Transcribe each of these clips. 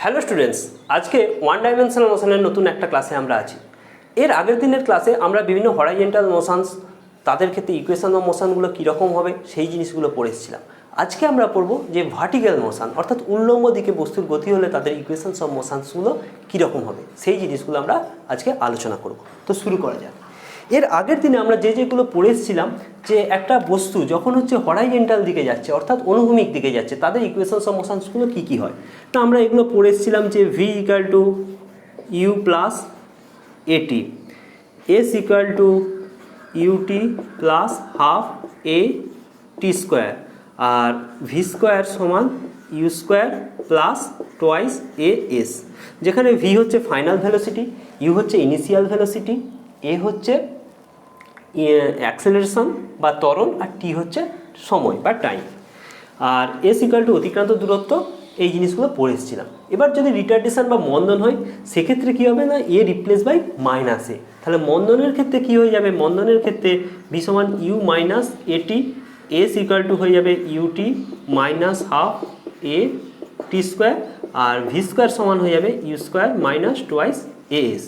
Hello students, আজকে one dimensional মোশনের নতুন একটা ক্লাসে আমরা আছি। এর আগের দিনের ক্লাসে আমরা বিভিন্ন হরাইজন্টাল মোশনস, তাদের ক্ষেত্রে ইকুয়েশন অফ মোশনগুলো কীরকম হবে সেই জিনিসগুলো পড়ে এসেছিলাম। আজকে আমরা পড়বো যে ভার্টিক্যাল মোশন, অর্থাৎ উল্লম্ব দিকে বস্তুর গতি হলে তাদের ইকুয়েশনস অফ মোশনসগুলো কীরকম হবে সেই জিনিসগুলো আমরা আজকে আলোচনা করব। তো শুরু করা যাক। এর আগের দিনে আমরা যেগুলো পড়ে এসেছিলাম যে একটা বস্তু যখন হরাইজন্টাল দিকে যাচ্ছে অর্থাৎ অনুভূমিক দিকে যাচ্ছে তাদের ইকুয়েশনস অফ মোশনসগুলো কী কী হয়। তো আমরা এগুলো পড়ে এসেছিলাম যে V equal to U plus AT, S equal to UT plus half A T square, আর ভি স্কোয়ার সমান you square plus twice A S, যেখানে ভি হচ্ছে ফাইনাল ভেলোসিটি, ইউ হচ্ছে ইনিশিয়াল ভেলোসিটি, এ হচ্ছে অ্যাক্সেলারেশন বা ত্বরণ, আর T হচ্ছে সময় বা টাইম, আর এস ইকুয়াল টু অতিক্রান্ত দূরত্ব। এই জিনিসগুলো পড়ে এসেছিলাম। এবার যদি রিটার্ডেশন বা মন্দন হয় সেক্ষেত্রে কী হবে না, এ রিপ্লেস বাই মাইনাস এ। তাহলে মন্দনের ক্ষেত্রে কী হয়ে যাবে, মন্দনের ক্ষেত্রে ভি সমান U minus AT, S equal to হয়ে যাবে UT minus half A T square, আর ভি স্কোয়ার সমান হয়ে যাবে U square minus twice A S.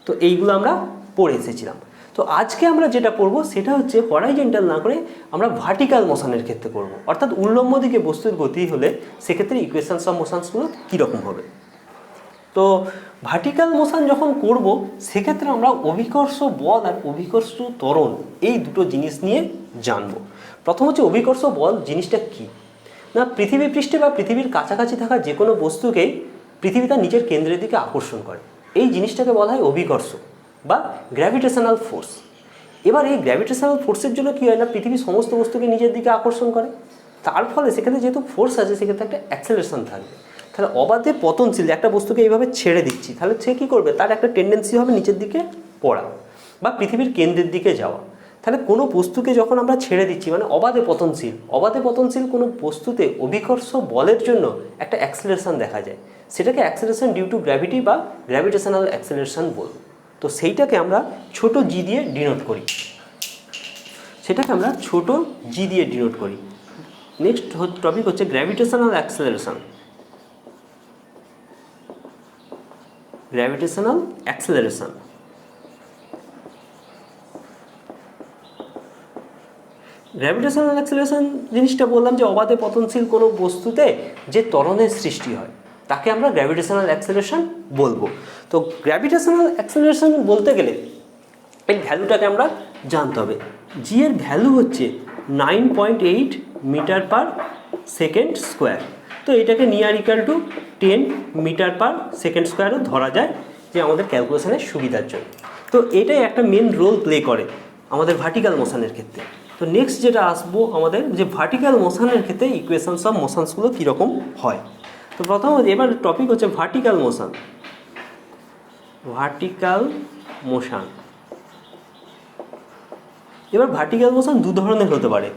তো এইগুলো আমরা পড়ে এসেছিলাম। তো আজকে আমরা যেটা পড়ব সেটা হচ্ছে হরাইজন্টাল না করে আমরা ভার্টিক্যাল মোশনের ক্ষেত্রে করব, অর্থাৎ উল্লম্ব দিকে বস্তুর গতি হলে সেক্ষেত্রে ইকুয়েশনস অফ মোশনসগুলো কীরকম হবে। তো ভার্টিক্যাল মোশন যখন করব সেক্ষেত্রে আমরা অভিকর্ষ বল আর অভিকর্ষ ত্বরণ এই দুটো জিনিস নিয়ে জানব। প্রথম হচ্ছে অভিকর্ষ বল জিনিসটা কী না, পৃথিবী পৃষ্ঠে বা পৃথিবীর কাছাকাছি থাকা যে কোনো বস্তুকেই পৃথিবী তার নিজের কেন্দ্রের দিকে আকর্ষণ করে, এই জিনিসটাকে বলা হয় অভিকর্ষ বা গ্র্যাভিটেশনাল ফোর্স। এবার এই গ্র্যাভিটেশনাল ফোর্সের জন্য কী হয় না, পৃথিবীর সমস্ত বস্তুকে নিজের দিকে আকর্ষণ করে, তার ফলে সেখানে যেহেতু ফোর্স আছে সেক্ষেত্রে একটা অ্যাক্সেলারেশন থাকবে। তাহলে অবাধে পতনশীল একটা বস্তুকে এইভাবে ছেড়ে দিচ্ছি, তাহলে সে কী করবে, তার একটা টেন্ডেন্সি হবে নিচের দিকে পড়া বা পৃথিবীর কেন্দ্রের দিকে যাওয়া। তাহলে কোনো বস্তুকে যখন আমরা ছেড়ে দিচ্ছি মানে অবাধে পতনশীল কোনো বস্তুতে অভিকর্ষ বলের জন্য একটা অ্যাক্সেলারেশন দেখা যায়, সেটাকে অ্যাক্সেলারেশন ডিউ টু গ্র্যাভিটি বা গ্র্যাভিটেশনাল অ্যাক্সেলারেশন বলব। তো সেইটাকে আমরা ছোট জি দিয়ে ডিনোট করি, নেক্সট টপিক হচ্ছে গ্র্যাভিটেশনাল অ্যাক্সেলারেশন। গ্র্যাভিটেশনাল অ্যাক্সেলারেশন জিনিসটা বললাম যে অবাধে পতনশীল কোনো বস্তুতে যে ত্বরণের সৃষ্টি হয় তাকে আমরা গ্র্যাভিটেশনাল অ্যাক্সেলারেশন বলবো। তো গ্র্যাভিটেশনাল অ্যাক্সেলারেশন বলতে গেলে এই ভ্যালুটাকে আমরা জানতে হবে। জি এর ভ্যালু হচ্ছে 9.8 মিটার পার সেকেন্ড স্কোয়ার। তো এটাকে near equal to 10 metre per second স্কোয়ারও ধরা যায় যে আমাদের ক্যালকুলেশনের সুবিধার জন্য। তো এটাই একটা মেন রোল প্লে করে আমাদের ভার্টিক্যাল মোশনের ক্ষেত্রে। তো নেক্সট যেটা আসবো আমাদের যে ভার্টিক্যাল মোশনের ক্ষেত্রে ইকুয়েশনস অফ মোশনসগুলো কীরকম হয়। তো প্রথম এবার টপিক হচ্ছে ভার্টিক্যাল মোশন। এবার ভার্টিক্যাল মোশন দু ধরনের হতে পারে,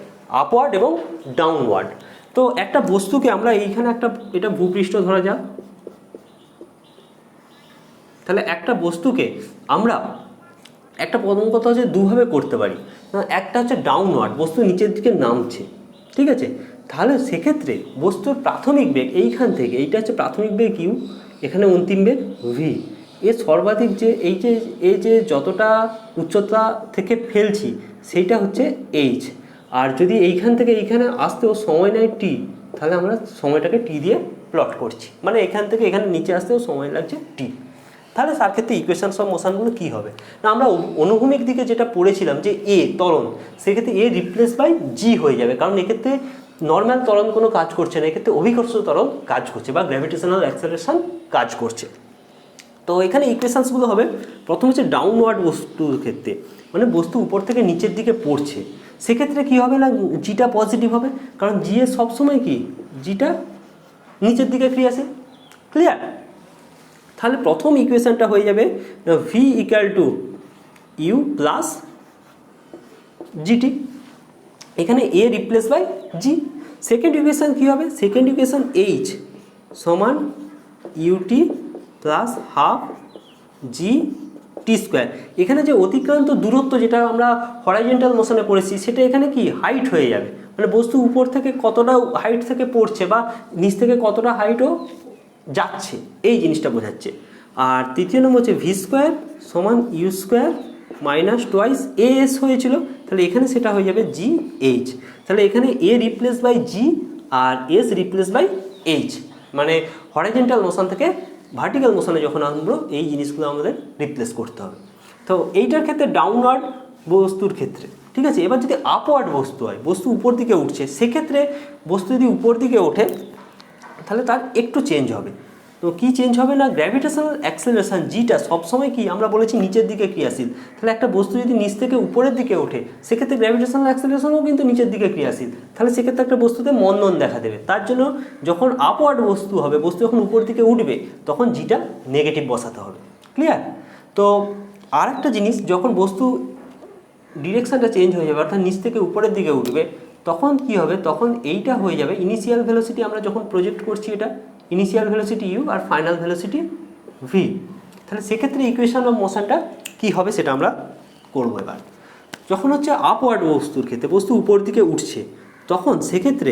আপওয়ার্ড এবং ডাউনওয়ার্ড। তো একটা বস্তুকে আমরা এইখানে এটা ভূপৃষ্ঠ ধরা যাক, তাহলে একটা বস্তুকে আমরা একটা প্রথম কথা হচ্ছে দুভাবে করতে পারি। একটা হচ্ছে ডাউনওয়ার্ড, বস্তু নিচের দিকে নামছে, ঠিক আছে। তাহলে সেক্ষেত্রে বস্তুর প্রাথমিক বেগ এইখান থেকে, এইটা হচ্ছে প্রাথমিক বেগ ইউ, এখানে অন্তিম বেগ ভি, এর সর্বাধিক যে এই যে যতটা উচ্চতা থেকে ফেলছি সেইটা হচ্ছে এইচ। আর যদি এইখান থেকে এইখানে আসতেও সময় নেয় টি, তাহলে আমরা সময়টাকে টি দিয়ে প্লট করছি, মানে এখান থেকে এখানে নিচে আসতেও সময় লাগছে টি। তাহলে তার ক্ষেত্রে ইকুয়েশনস অফ মোশনগুলো কী হবে না, আমরা অনুভূমিক দিকে যেটা পড়েছিলাম যে এ ত্বরণ, সেক্ষেত্রে এ রিপ্লেস বাই জি হয়ে যাবে, কারণ এক্ষেত্রে নর্মাল ত্বরণ কোনো কাজ করছে না, এক্ষেত্রে অভিকর্ষ ত্বরণ কাজ করছে বা গ্র্যাভিটেশনাল অ্যাক্সেলারেশন কাজ করছে। তো এখানে ইকুয়েশনসগুলো হবে, প্রথম হচ্ছে ডাউনওয়ার্ড বস্তুর ক্ষেত্রে, মানে বস্তু উপর থেকে নিচের দিকে পড়ছে, সেক্ষেত্রে কী হবে না, জিটা পজিটিভ হবে, কারণ জি এর সবসময় কি জিটা নিচের দিকে ক্রিয়াশীল। ক্লিয়ার? তাহলে প্রথম ইকুয়েশনটা হয়ে যাবে V equal to U plus GT, এখানে A replace by G. Second equation কী হবে, সেকেন্ড ইকুয়েশন এইচ সমান UT plus half G T square. এখানে যে অতিক্রান্ত দূরত্ব যেটা আমরা হরাইজন্টাল মোশনে পড়েছি সেটা এখানে কি হাইট হয়ে যাবে, মানে বস্তু উপর থেকে কতটা হাইট থেকে পড়ছে বা নিচ থেকে কতটা হাইটও যাচ্ছে এই জিনিসটা বোঝাচ্ছে। আর তৃতীয় নম্বর হচ্ছে ভি স্কোয়ার সমান you square minus twice A S হয়েছিল, তাহলে এখানে সেটা হয়ে যাবে জি এইচ। তাহলে এখানে এ রিপ্লেস বাই জি আর এস রিপ্লেস বাই এইচ, মানে হরাইজন্টাল মোশন থেকে ভার্টিক্যাল মোশনে যখন আনবো এই জিনিসগুলো আমাদের রিপ্লেস করতে হবে। তো এইটার ক্ষেত্রে ডাউনওয়ার্ড বস্তুর ক্ষেত্রে, ঠিক আছে। এবার যদি আপওয়ার্ড বস্তু হয়, বস্তু উপর দিকে উঠছে, সেক্ষেত্রে বস্তু যদি উপর দিকে ওঠে তাহলে তার একটু চেঞ্জ হবে। তো কী চেঞ্জ হবে না, গ্র্যাভিটেশনাল অ্যাক্সেলারেশন জিটা সবসময় কি আমরা বলেছি নিচের দিকে ক্রিয়াশীল। তাহলে একটা বস্তু যদি নিচ থেকে উপরের দিকে ওঠে সেক্ষেত্রে গ্র্যাভিটেশনাল অ্যাক্সেলারেশনও কিন্তু নিচের দিকে ক্রিয়াশীল, তাহলে সেক্ষেত্রে একটা বস্তুতে মন্দন দেখা দেবে। তার জন্য যখন আপওয়ার্ড বস্তু হবে, বস্তু যখন উপর দিকে উঠবে তখন জিটা নেগেটিভ বসাতে হবে। ক্লিয়ার? তো আর একটা জিনিস, যখন বস্তু ডিরেকশানটা চেঞ্জ হয়ে যাবে অর্থাৎ নিচ থেকে উপরের দিকে উঠবে তখন কি হবে, তখন এইটা হয়ে যাবে ইনিশিয়াল ভেলোসিটি, আমরা যখন প্রজেক্ট করছি এটা ইনিশিয়াল ভেলোসিটি ইউ আর ফাইনাল ভেলোসিটি ভি। তাহলে সেক্ষেত্রে ইকুয়েশন অফ মোশনটা কী হবে সেটা আমরা করবো। এবার যখন হচ্ছে আপওয়ার্ড বস্তুর ক্ষেত্রে বস্তু উপর দিকে উঠছে তখন সেক্ষেত্রে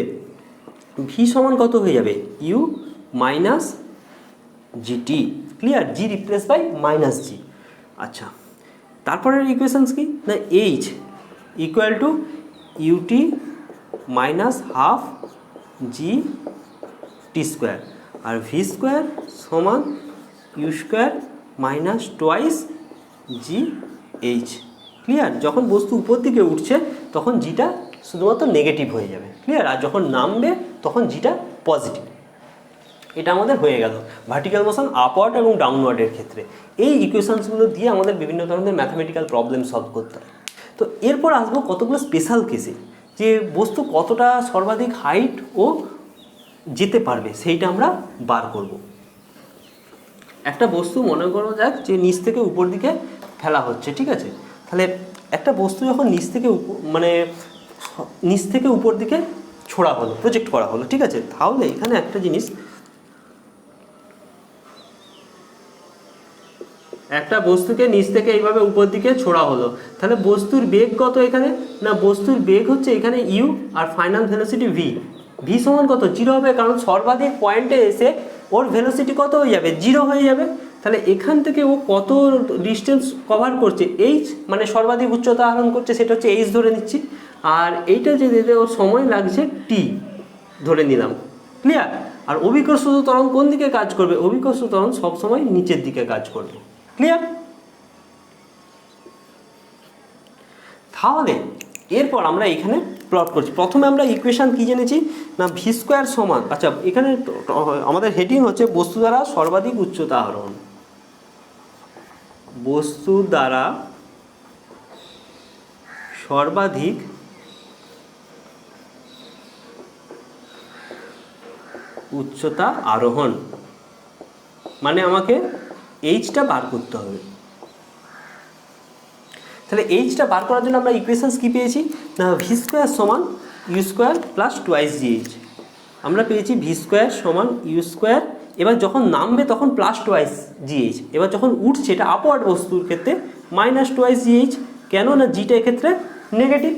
ভি সমান কত হয়ে যাবে, U minus GT. Clear? G replace by minus G. আচ্ছা, তারপরের ইকুয়েশনস কি না, H equal to UT minus half G T square আর ভি স্কোয়ার সমান you square minus twice G H. Clear? যখন বস্তু উপর দিকে উঠছে তখন জিটা শুধুমাত্র নেগেটিভ হয়ে যাবে। ক্লিয়ার? আর যখন নামবে তখন জিটা পজিটিভ। এটা আমাদের হয়ে গেল ভার্টিক্যাল মোশন আপওয়ার্ড এবং ডাউনওয়ার্ডের ক্ষেত্রে। এই ইকুয়েশনসগুলো দিয়ে আমাদের বিভিন্ন ধরনের ম্যাথামেটিক্যাল প্রবলেম সলভ করতে হয়। তো এরপর আসবো কতগুলো স্পেশাল কেসে, যে বস্তু কতটা সর্বাধিক হাইট ও যেতে পারবে সেইটা আমরা বার করব। একটা বস্তু মনে করো যাক যে নিচ থেকে উপর দিকে ফেলা হচ্ছে, ঠিক আছে। তাহলে একটা বস্তু যখন নিচ থেকে উপর দিকে ছোড়া হলো, প্রজেক্ট করা হলো, ঠিক আছে। তাহলে এখানে একটা জিনিস, একটা বস্তুকে নিচ থেকে এইভাবে উপর দিকে ছোড়া হলো, তাহলে বস্তুর বেগ কত এখানে না, বস্তুর বেগ হচ্ছে এখানে ইউ আর ফাইনাল ভেলোসিটি ভি। ভি সমান কত, জিরো হবে, কারণ সর্বাধিক পয়েন্টে এসে ওর ভেলোসিটি কত হয়ে যাবে, জিরো হয়ে যাবে। তাহলে এখান থেকে ও কত ডিস্টেন্স কভার করছে, এইচ, মানে সর্বাধিক উচ্চতা আরোহণ করছে, সেটা হচ্ছে এইচ ধরে নিচ্ছি। আর এইটা যে দিতে ওর সময় লাগছে টি ধরে নিলাম। ক্লিয়ার? আর অভিকর্ষ ত্বরণ কোন দিকে কাজ করবে, অভিকর্ষ ত্বরণ সবসময় নিচের দিকে কাজ করবে। ক্লিয়ার? তাহলে এরপর আমরা এখানে প্লট করছি। প্রথমে আমরা ইকুয়েশন কি জেনেছি না, ভি স্কোয়ার সমান, আচ্ছা এখানে আমাদের হেডিং হচ্ছে বস্তু দ্বারা সর্বাধিক উচ্চতা আরোহণ। বস্তু দ্বারা সর্বাধিক উচ্চতা আরোহণ, মানে আমাকে এইচটা বার করতে হবে। তাহলে এইচটা বার করার জন্য আমরা ইকুয়েশনস কি পেয়েছি না, ভি স্কোয়ার সমান you square plus twice G H. আমরা পেয়েছি ভি স্কোয়ার সমান ইউ স্কোয়ার, এবার যখন নামবে তখন প্লাস টোয়াইস জি এইচ, এবার যখন উঠছে এটা আপওয়ার্ড বস্তুর ক্ষেত্রে মাইনাস টোয়াইস জি এইচ। কেন না, জিটা এক্ষেত্রে নেগেটিভ।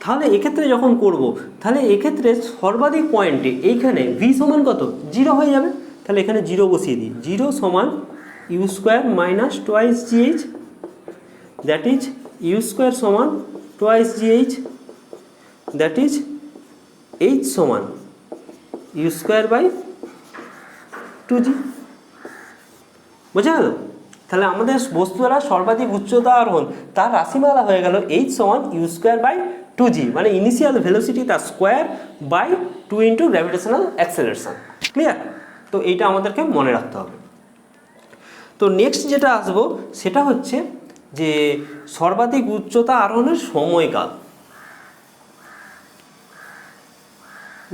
তাহলে এক্ষেত্রে যখন করব তাহলে এক্ষেত্রে সর্বাধিক পয়েন্টে এইখানে ভি সমান কত, জিরো হয়ে যাবে। তাহলে এখানে জিরো বসিয়ে দিই, জিরো সমান you square minus twice G h, that is u square সমান twice G h, that is h সমান you square by two g. বোঝা গেল? তাহলে আমাদের বস্তু দ্বারা সর্বাধিক উচ্চতা আরোহণ তার রাশিমালা হয়ে গেল এইচ সমান you square by two G, মানে ইনিশিয়াল ভেলোসিটি তার square by two into gravitational acceleration. Clear? তো এইটা আমাদেরকে মনে রাখতে হবে। তো নেক্সট যেটা আসবো সেটা হচ্ছে যে সর্বাধিক উচ্চতা আরোহণের সময়কাল।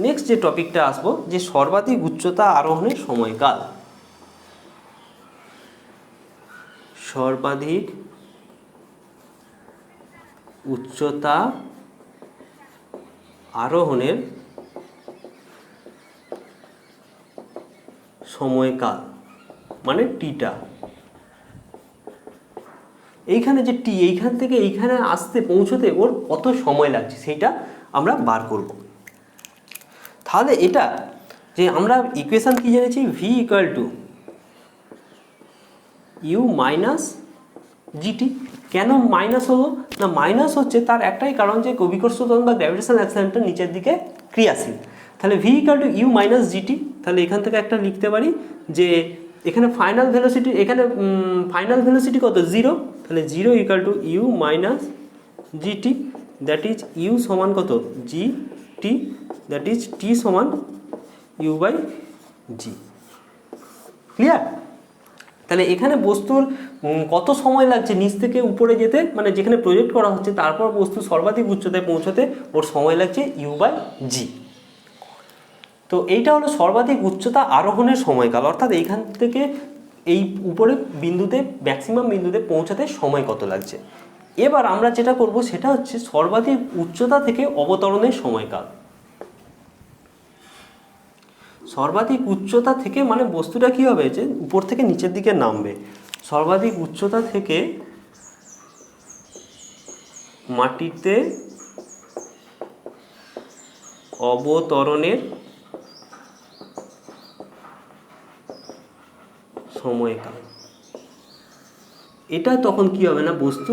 নেক্সট যে টপিকটা আসবো যে সর্বাধিক উচ্চতা আরোহণের সময়কাল। সর্বাধিক উচ্চতা আরোহণের সময়কাল মানে টিটা। এইখানে যে টি, এইখান থেকে এইখানে আসতে পৌঁছতে ওর কত সময় লাগছে সেইটা আমরা বার করব। তাহলে এটা যে আমরা ইকুয়েশন কি জেনেছি, V equal to U minus GT. কেন মাইনাস হলো না, মাইনাস হচ্ছে তার একটাই কারণ যে অভিকর্ষ ত্বরণ বা গ্র্যাভিটেশনাল অ্যাক্সিলারেশনটা নিচের দিকে ক্রিয়াশীল। তাহলে V equal to U minus GT, তাহলে এখান থেকে একটা লিখতে পারি যে এখানে ফাইনাল ভেলোসিটি, এখানে ফাইনাল ভেলোসিটি কত, 0, তাহলে 0 equal to U minus GT, that is U সমান কত, জি টি, দ্যাট ইজ টি সমান ইউ বাই জি। ক্লিয়ার? তাহলে এখানে বস্তুর কত সময় লাগছে নিচ থেকে উপরে যেতে, মানে যেখানে প্রজেক্ট করা হচ্ছে তারপর বস্তু সর্বাধিক উচ্চতায় পৌঁছতে ওর সময় লাগছে ইউ বাই জি। তো এইটা হলো সর্বাধিক উচ্চতা আরোহণের সময়কাল, অর্থাৎ এইখান থেকে এই উপরে বিন্দুতে ম্যাক্সিমাম বিন্দুতে পৌঁছাতে সময় কত লাগছে। এবার আমরা যেটা করব সেটা হচ্ছে সর্বাধিক উচ্চতা থেকে অবতরণের সময়কাল। সর্বাধিক উচ্চতা থেকে মানে বস্তুটা কি হবে, যে উপর থেকে নিচের দিকে নামবে, সর্বাধিক উচ্চতা থেকে মাটিতে অবতরণের সময়কাল। এটা তখন কি হবে না, বস্তু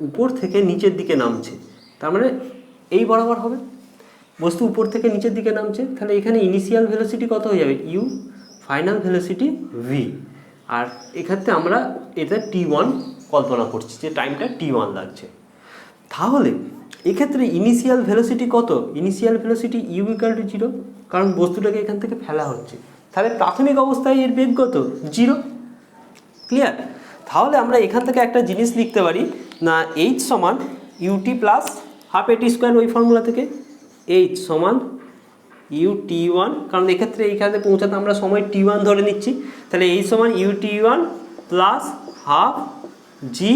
উপর থেকে নিচের দিকে নামছে, তার মানে এই বরাবর হবে, বস্তু উপর থেকে নিচের দিকে নামছে, তাহলে এখানে ইনিশিয়াল ভেলোসিটি কত হয়ে যাবে, ইউ, ফাইনাল ভেলোসিটি ভি, আর এক্ষেত্রে আমরা এটা টি1 কল্পনা করছি যে টাইমটা টি1 লাগছে। তাহলে এক্ষেত্রে ইনিশিয়াল ভেলোসিটি কত, initial velocity U equal to 0, কারণ বস্তুটাকে এখান থেকে ফেলা হচ্ছে, তাহলে প্রাথমিক অবস্থায় এর বেগ কত, 0। ক্লিয়ার? তাহলে আমরা এখান থেকে একটা জিনিস লিখতে পারি না, এইচ সমান ইউটি প্লাস হাফ এটি স্কোয়ার, ওই ফর্মুলা থেকে এইচ সমান ইউ টি1, কারণ এক্ষেত্রে এইখানে পৌঁছাতে আমরা সময় টি1 ধরে নিচ্ছি, তাহলে এইচ সমান ইউ টি1 প্লাস হাফ জি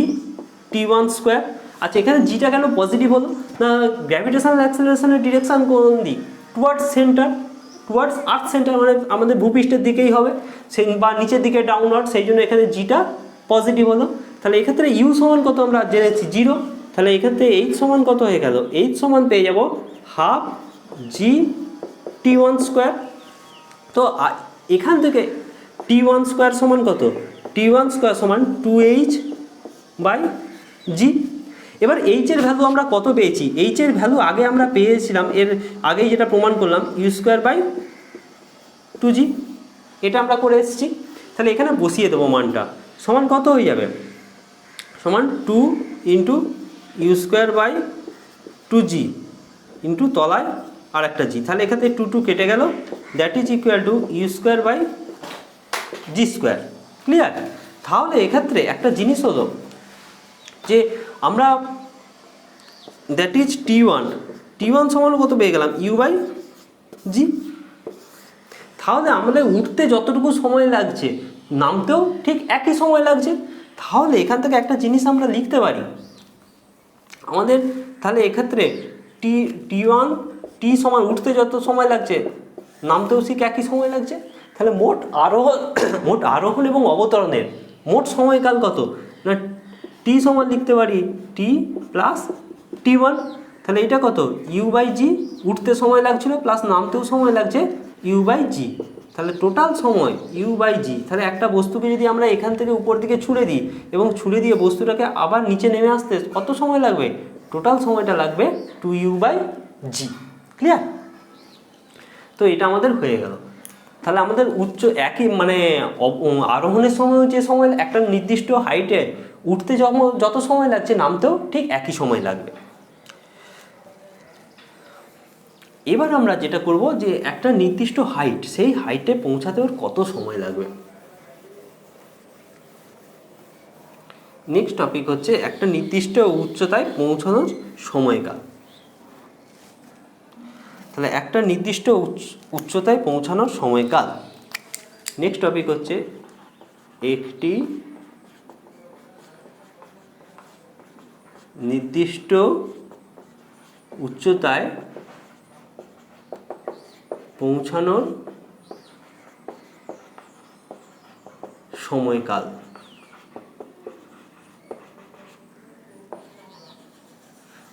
টি1 স্কোয়ার। আচ্ছা, এখানে জিটা কেন পজিটিভ হলো না, গ্র্যাভিটেশনাল অ্যাক্সেলারেশনের ডিরেকশন কোন দিক, টুয়ার্ডস সেন্টার, টুয়ার্ডস আর্থ সেন্টার, মানে আমাদের ভূপৃষ্ঠের দিকেই হবে সেই বা নিচের দিকে ডাউনওয়ার্ড, সেই জন্য এখানে জিটা পজিটিভ হলো। তাহলে এক্ষেত্রে ইউ সমান কত আমরা জেনেছি 0, তাহলে এক্ষেত্রে এইচ সমান কত হয়ে গেল, এইচ সমান পেয়ে যাব হাফ জি টি1 স্কোয়ার। তো এখান থেকে টি1 স্কোয়ার সমান কত, টি1 স্কোয়ার সমান 2h বাই জি। এবার এইচের ভ্যালু আমরা কত পেয়েছি, এইচের ভ্যালু আগে আমরা পেয়েছিলাম, এর আগেই যেটা প্রমাণ করলাম, ইউ স্কোয়ার বাই 2g, এটা আমরা করে এসেছি। তাহলে এখানে বসিয়ে দেবো মানটা, সমান কত হয়ে যাবে, সমান 2 into U square by 2g into তলায় আর একটা জি, তাহলে এখানে 2 কেটে গেল, that is equal to U square by G square. Clear? তাহলে এক্ষেত্রে একটা জিনিস হলো যে আমরা দ্যাট ইজ টি1 সমান কত পেয়ে গেলাম, ইউ বাই জি। তাহলে আমাদের উঠতে যতটুকু সময় লাগছে নামতেও ঠিক একই সময় লাগছে। তাহলে এখান থেকে একটা জিনিস আমরা লিখতে পারি আমাদের, তাহলে এক্ষেত্রে টি1 টি সমান উঠতে যত সময় লাগছে নামতেও ঠিক একই সময় লাগছে, তাহলে মোট আরোহণ এবং অবতরণের মোট সময়কাল কত না, টি সমান লিখতে পারি টি প্লাস টি1, তাহলে এটা কত, ইউ বাই জি, উঠতে সময় লাগছিল প্লাস নামতেও সময় লাগছে ইউ বাই জি, তাহলে টোটাল সময় ইউ বাই জি। তাহলে একটা বস্তুকে যদি আমরা এখান থেকে উপর দিকে ছুঁড়ে দিই এবং ছুঁড়ে দিয়ে বস্তুটাকে আবার নিচে নেমে আসতে কত সময় লাগবে, টোটাল সময়টা লাগবে 2u বাই জি। ক্লিয়ার? তো এটা আমাদের হয়ে গেল। তাহলে আমাদের উচ্চ একই মানে আরোহণের সময় যে সময় একটা নির্দিষ্ট হাইটে উঠতে যত সময় লাগছে নামতেও ঠিক একই সময় লাগবে। এবার আমরা যেটা করব যে একটা নির্দিষ্ট হাইট, সেই হাইটে পৌঁছাতে ওর কত সময় লাগবে। নেক্সট টপিক হচ্ছে একটা নির্দিষ্ট উচ্চতায় পৌঁছানোর সময়কাল। তাহলে একটা নির্দিষ্ট উচ্চতায় পৌঁছানোর সময়কাল। নেক্সট টপিক হচ্ছে একটি নির্দিষ্ট উচ্চতায় পৌঁছানোর সময়কাল।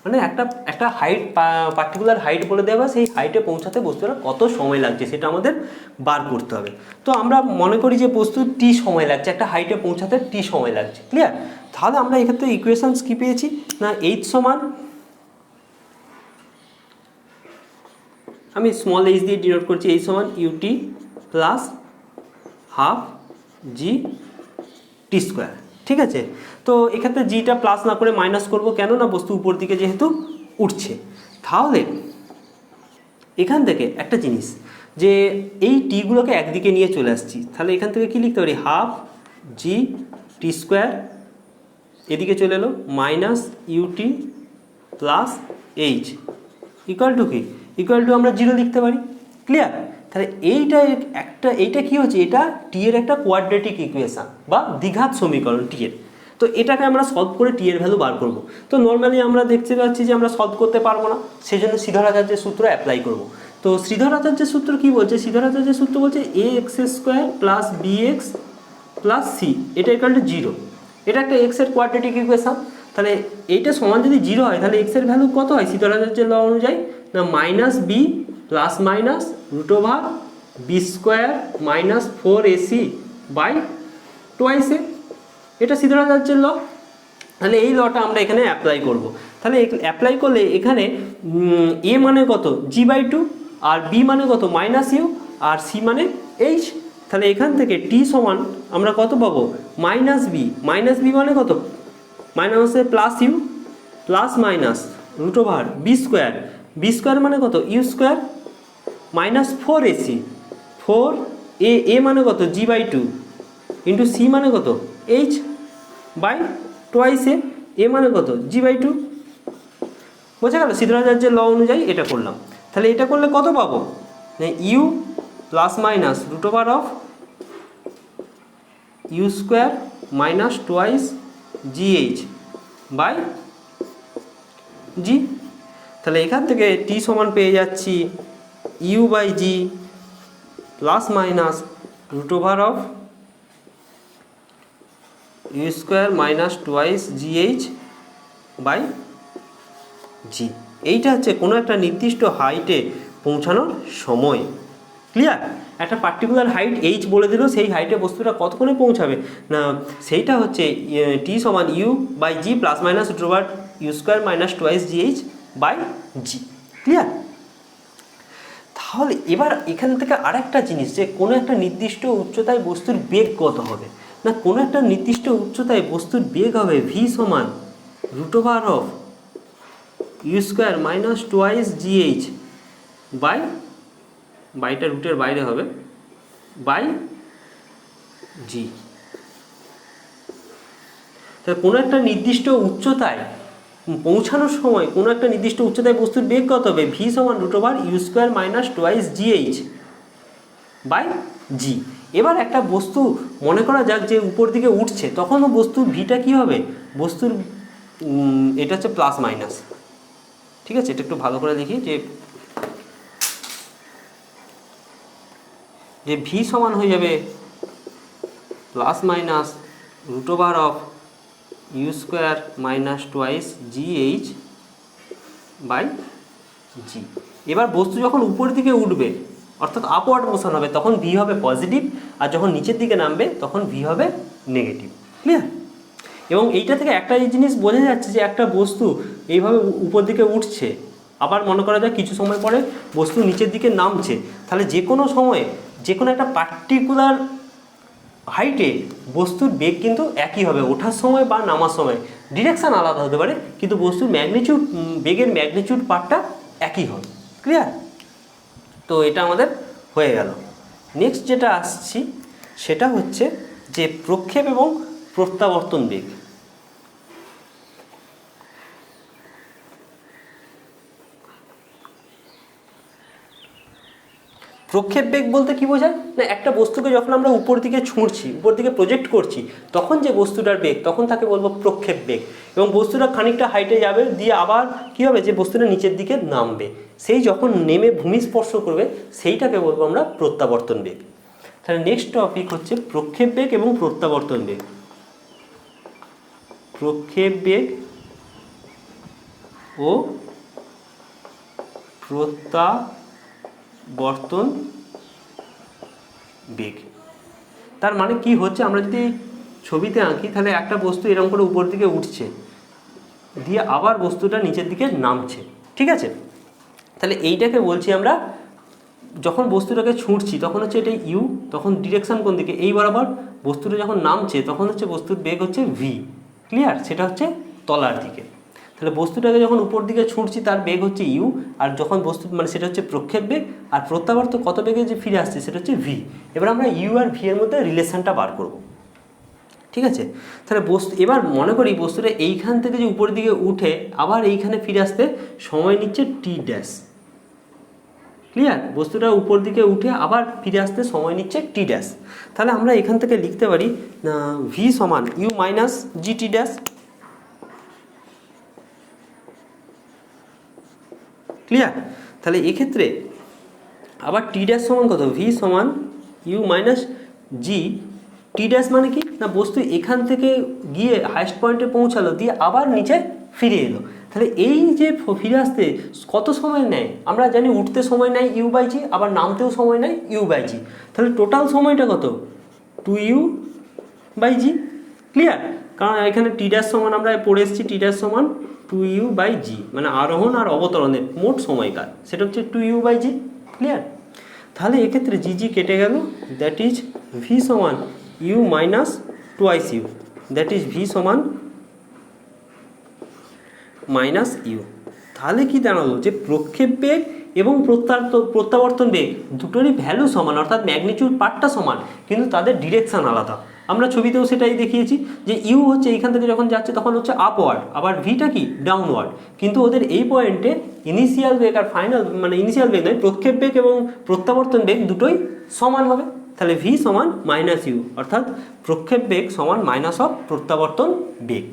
মানে একটা একটা হাইট পার্টিকুলার হাইট বলে দেওয়া, সেই হাইটে পৌঁছাতে বস্তুটা কত সময় লাগছে সেটা আমাদের বার করতে হবে। তো আমরা মনে করি যে বস্তুর টি সময় লাগছে, একটা হাইটে পৌঁছাতে টি সময় লাগছে, ক্লিয়ার? তাহলে আমরা এক্ষেত্রে ইকুয়েশনস কি পেয়েছি না এইচ সমান, আমি স্মল এইচ দিয়ে ডিনোট করছি, এইচ সমান UT plus half G T square, ঠিক আছে? তো এক্ষেত্রে জিটা প্লাস না করে মাইনাস করব, কেন না বস্তু উপর দিকে যেহেতু উঠছে। তাহলে এখান থেকে একটা জিনিস যে এই টিগুলোকে একদিকে নিয়ে চলে আসছি, তাহলে এখান থেকে কি লিখতে পারি, হাফ জি টি স্কোয়ার এদিকে চলে এলো minus UT plus H equal to কি, ইকুয়াল টু আমরা 0 লিখতে পারি, ক্লিয়ার? তাহলে এইটা কি হচ্ছে, এটা টি এর একটা কোয়াড্রেটিক ইকুয়েশন বা দ্বিঘাত সমীকরণ টি এর। তো এটাকে আমরা সলভ করে টি এর ভ্যালু বার করব। তো নর্মালি আমরা দেখতে পাচ্ছি যে আমরা সলভ করতে পারবো না, সেই জন্য শ্রীধরাচার্যের সূত্র অ্যাপ্লাই করব। তো শ্রীধরাচার্যের সূত্র কি বলছে, শ্রীধরাচার্যের সূত্র বলছে a x square plus b x plus c এটা ইকুয়াল টু 0। এটা একটা এক্স এর কোয়াড্রেটিক ইকুয়েশন। তাহলে এইটা সমান যদি 0 হয় তাহলে এক্স এর ভ্যালু কত হয় শ্রীধরাচার্যের ল অনুযায়ী, না minus b plus minus root over B square minus 4ac by twice a, এটা শ্রীধরাচার্যের ল। তাহলে এই লটা আমরা এখানে অ্যাপ্লাই করব। তাহলে অ্যাপ্লাই করলে এখানে এ মানে কত g/2, আর বি মানে কত মাইনাস ইউ, আর সি মানে এইচ। তাহলে এখান থেকে টি সমান আমরা কত পাবো, মাইনাস বি মানে কত, minus plus U plus minus root over B square মানে কত ইউ স্কোয়ার মাইনাস 4ac, 4 মানে কত g/2 ইন্টু সি মানে কত এইচ বাই টোয়াইস এ মানে কত g/2। বোঝা গেল? শ্রীধরাচার্যের ল অনুযায়ী এটা করলাম। তাহলে এটা করলে কত পাবো, u plus minus root over of u square minus twice GH by g. তাহলে এখান থেকে টি সমান পেয়ে যাচ্ছি u by G plus minus root over of u square minus twice GH by g. এইটা হচ্ছে কোনো একটা নির্দিষ্ট হাইটে পৌঁছানোর সময়, ক্লিয়ার? একটা পার্টিকুলার হাইট এইচ বলে দিল, সেই হাইটে বস্তুটা কতক্ষণে পৌঁছাবে না সেইটা হচ্ছে টি সমান U by G plus minus root over you square minus twice GH by G, clear? তাহলে এবার এখান থেকে আরেকটা জিনিস, যে কোনো একটা নির্দিষ্ট উচ্চতায় বস্তুর বেগ কত হবে, না কোনো একটা নির্দিষ্ট উচ্চতায় বস্তুর বেগ হবে ভি সমান root over of u square minus twice gh বাইটা রুটের বাইরে হবে বাই জি। তাহলে কোনো একটা নির্দিষ্ট উচ্চতায় পৌঁছানোর সময় কোনো একটা নির্দিষ্ট উচ্চতায় বস্তুর বেগ কত হবে, ভি সমান root over you square minus twice GH by g. এবার একটা বস্তু মনে করা যাক যে উপর দিকে উঠছে, তখনও বস্তুর ভিটা কী হবে, বস্তুর এটা হচ্ছে প্লাস মাইনাস, ঠিক আছে? এটা একটু ভালো করে দেখি যে ভি সমান হয়ে যাবে plus minus root over of u square minus twice GH by g. এবার বস্তু যখন উপর দিকে উঠবে অর্থাৎ আপওয়ার্ড মোশন হবে, তখন ভি হবে পজিটিভ, আর যখন নিচের দিকে নামবে তখন ভি হবে নেগেটিভ, ক্লিয়ার? এবং এইটা থেকে একটা জিনিস বোঝা যাচ্ছে যে একটা বস্তু এইভাবে উপর দিকে উঠছে, আবার মনে করা যায় কিছু সময় পরে বস্তু নিচের দিকে নামছে, তাহলে যে কোনো সময়ে যে কোনো একটা পার্টিকুলার হাইটে বস্তুর বেগ কিন্তু একই হবে, ওঠার সময় বা নামার সময় ডিরেকশান আলাদা হতে পারে, কিন্তু বস্তুর ম্যাগনিটিউড, বেগের ম্যাগনিটিউড পার্টটা একই হবে, ক্লিয়ার? তো এটা আমাদের হয়ে গেল। নেক্সট যেটা আসছি সেটা হচ্ছে যে প্রক্ষেপ এবং প্রত্যাবর্তন বেগ। প্রক্ষেপ বেগ বলতে কি বোঝায়, না একটা বস্তুকে যখন আমরা উপর দিকে ছুঁড়ছি, উপর দিকে প্রজেক্ট করছি, তখন যে বস্তুটার বেগ, তখন তাকে বলবো প্রক্ষেপ বেগ। এবং বস্তুটা খানিকটা হাইটে যাবে, দিয়ে আবার কী হবে, যে বস্তুটা নিচের দিকে নামবে, সেই যখন নেমে ভূমি স্পর্শ করবে সেইটাকে বলবো আমরা প্রত্যাবর্তন বেগ। তাহলে নেক্সট টপিক হচ্ছে প্রক্ষেপ বেগ এবং প্রত্যাবর্তন বেগ। প্রক্ষেপ বেগ ও প্রত্যাবর্তন বেগ। তার মানে কি হচ্ছে, আমরা যদি ছবিতে আঁকি তাহলে একটা বস্তু এরকম করে উপর দিকে উঠছে, দিয়ে আবার বস্তুটা নিচের দিকে নামছে, ঠিক আছে। তাহলে এইটাকে বলছি আমরা, যখন বস্তুটাকে ছুঁড়ছি তখন হচ্ছে এটা ইউ, তখন ডিরেকশন কোন দিকে, এই বরাবর। বস্তুটা যখন নামছে তখন হচ্ছে বস্তুর বেগ হচ্ছে ভি, ক্লিয়ার, সেটা হচ্ছে তলার দিকে। তাহলে বস্তুটাকে যখন উপর দিকে ছুঁড়ছি তার বেগ হচ্ছে ইউ, আর যখন বস্তু মানে সেটা হচ্ছে প্রক্ষেপ বেগ, আর প্রত্যাবর্ত কত বেগে যে ফিরে আসছে সেটা হচ্ছে ভি। এবার আমরা ইউ আর ভি এর মধ্যে রিলেশনটা বার করব, ঠিক আছে। তাহলে বস্তু, এবার মনে করি বস্তুটা এইখান থেকে যে উপরের দিকে উঠে আবার এইখানে ফিরে আসতে সময় নিচ্ছে টি ড্যাশ, ক্লিয়ার। বস্তুটা উপর দিকে উঠে আবার ফিরে আসতে সময় নিচ্ছে টি ড্যাশ। তাহলে আমরা এখান থেকে লিখতে পারি ভি সমান U minus G T dash, clear. তাহলে এক্ষেত্রে আবার টি ড্যাশ সমান কত, ভি সমান U minus G T dash, মানে কি না বস্তু এখান থেকে গিয়ে হাইস্ট পয়েন্টে পৌঁছালো, দিয়ে আবার নিচে ফিরে এলো। তাহলে এই যে ফিরে আসতে কত সময় নেয় আমরা জানি, উঠতে সময় নেয় ইউ বাই জি, আবার নামতেও সময় নেয় ইউ বাই জি। তাহলে টোটাল সময়টা কত, two U by G, clear. কারণ এখানে টি ড্যাশ সমান আমরা পড়ে এসেছি, টি ড্যাশ সমান টু ইউ বাই জি, মানে আরোহণ আর অবতরণের মোট সময়কাল সেটা হচ্ছে two U by G, clear. তাহলে এক্ষেত্রে জি জি কেটে গেল, দ্যাট ইজ ভি সমান U minus twice U, that is V সমান মাইনাস ইউ। তাহলে কি দাঁড়ালো যে প্রক্ষেপ বেগ এবং প্রত্যাবর্তন বেগ দুটোরই ভ্যালু সমান, অর্থাৎ ম্যাগনিটিউড পার্টটা সমান, কিন্তু তাদের ডিরেকশান আলাদা। আমরা ছবিতেও সেটাই দেখিয়েছি যে ইউ হচ্ছে এইখান থেকে যখন যাচ্ছে তখন হচ্ছে আপওয়ার্ড, আবার ভিটা কি ডাউনওয়ার্ড, কিন্তু ওদের এই পয়েন্টে ইনিশিয়াল বেগ আর ফাইনাল, মানে ইনিশিয়াল বেগ নয়, প্রক্ষেপ বেগ এবং প্রত্যাবর্তন বেগ দুটোই সমান হবে। তাহলে ভি সমান মাইনাস ইউ, অর্থাৎ প্রক্ষেপ বেগ সমান মাইনাস অফ প্রত্যাবর্তন বেগ,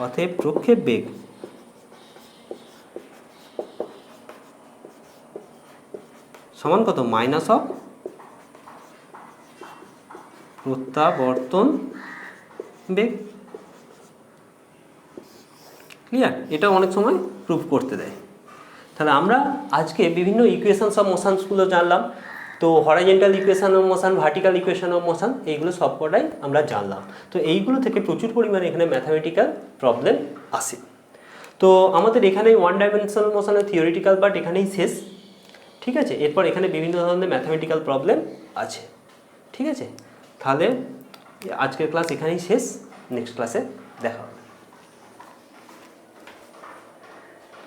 অতএব প্রক্ষেপ বেগ সমান কত, মাইনাস অফ প্রত্যাবর্তন বেগ, ক্লিয়ার। এটা অনেক সময় প্রুভ করতে দেয়। তাহলে আমরা আজকে বিভিন্ন ইকুয়েশনস অফ মোশনসগুলো জানলাম। তো horizontal equation of motion, vertical equation of motion, এইগুলো সবকটাই আমরা জানলাম। তো এইগুলো থেকে প্রচুর পরিমাণে এখানে ম্যাথামেটিক্যাল প্রবলেম আসে। তো আমাদের এখানে ওয়ান ডাইমেনশনাল মোশনের থিওরিটিক্যাল পার্ট এখানেই শেষ, ঠিক আছে। এরপর এখানে বিভিন্ন ধরনের ম্যাথামেটিক্যাল প্রবলেম আছে, ঠিক আছে। তাহলে আজকের ক্লাস এখানেই শেষ, নেক্সট ক্লাসে দেখা হবে।